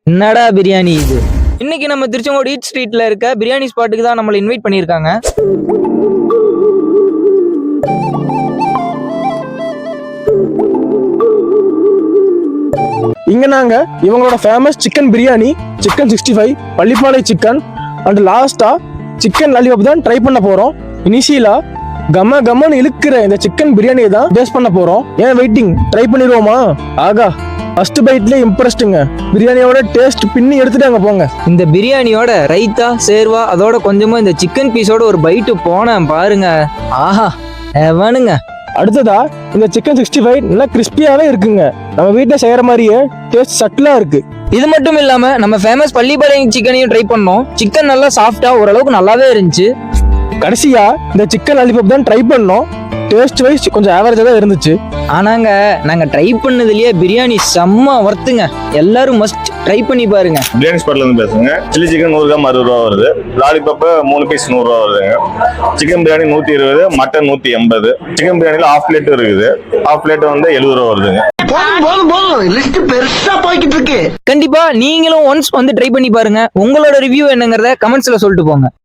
என்னடா பிரியாணி இது? இன்னைக்கு நம்ம திருச்செங்கோடு ஈட் ஸ்ட்ரீட்ல இருக்க பிரியாணி ஸ்பாட்டுக்கு தான் நம்மளை இன்வைட் பண்ணியிருக்காங்க. இங்க நாங்க இவங்களோட famous chicken biryani, chicken 65, Pallipalayam chicken and லாஸ்டா சிக்கன் லாலிபாப் தான் ட்ரை பண்ண போறோம். இனிஷியலா கம்மன்னு இழுக்கிற இந்த சிக்கன் பிரியாணியை தான் டேஸ்ட் பண்ண போறோம். ஏன் வெயிட்டிங், ட்ரை பண்ணிடுவோமா? ஆகா, ஃபர்ஸ்ட் பைட்லேயே இம்ப்ரெஸ்டுங்க. பிரியாணியோட டேஸ்ட் பின்னி எடுத்துட்டாங்க போங்க. இந்த பிரியாணியோட ரைத்தா சேர்வா அதோட கொஞ்சமா இந்த சிக்கன் பீஸோட ஒரு பைட்டு போனேன் பாருங்க. ஆஹா எவனுங்க. அடுத்ததா இந்த சிக்கன் 65 நல்லா கிறிஸ்பியாவே இருக்குங்க. நம்ம வீட்டில் செய்யற மாதிரியே டேஸ்ட் சட்டிலா இருக்கு. இது மட்டும் இல்லாம நம்ம ஃபேமஸ் பள்ளிப்பாளையம் சிக்கனையும் ட்ரை பண்ணோம். சிக்கன் நல்லா சாஃப்டா ஓரளவுக்கு நல்லாவே இருந்துச்சு. கடைசியா இந்த சிக்கன் லாலிபாப் தான் ட்ரை பண்ணோம். டேஸ்ட் வைஸ் கொஞ்சம் ஆவரேஜா தான் இருந்துச்சு. ஆனாங்க நாங்க ட்ரை பண்ணதுலயே பிரியாணி செம்ம ஒர்த்துங்க. எல்லாரும் மஸ்ட் ட்ரை பண்ணி பாருங்க. பிரியாணி ஸ்பாட்ல இருந்து பேசுங்க. சில்லி சிக்கன் 100 கிராம் 60 ரூபா வருது. லாலிபாப் 3 பீஸ் 100 ரூபா வருதுங்க. Chicken biryani 120, mutton 180. சிக்கன் பிரியாணில ஹாஃப் பிளேட் இருக்குது. ஹாஃப் பிளேட் வந்து 70 ரூபா வருதுங்க. லிஸ்ட் பெருசா போய்கிட்டு இருக்கு. கண்டிப்பா நீங்களும் ஒன்ஸ் வந்து ட்ரை பண்ணி பாருங்க. உங்களோட ரிவ்யூ என்னங்கறத கமெண்ட்ஸ்ல சொல்லிட்டு போங்க.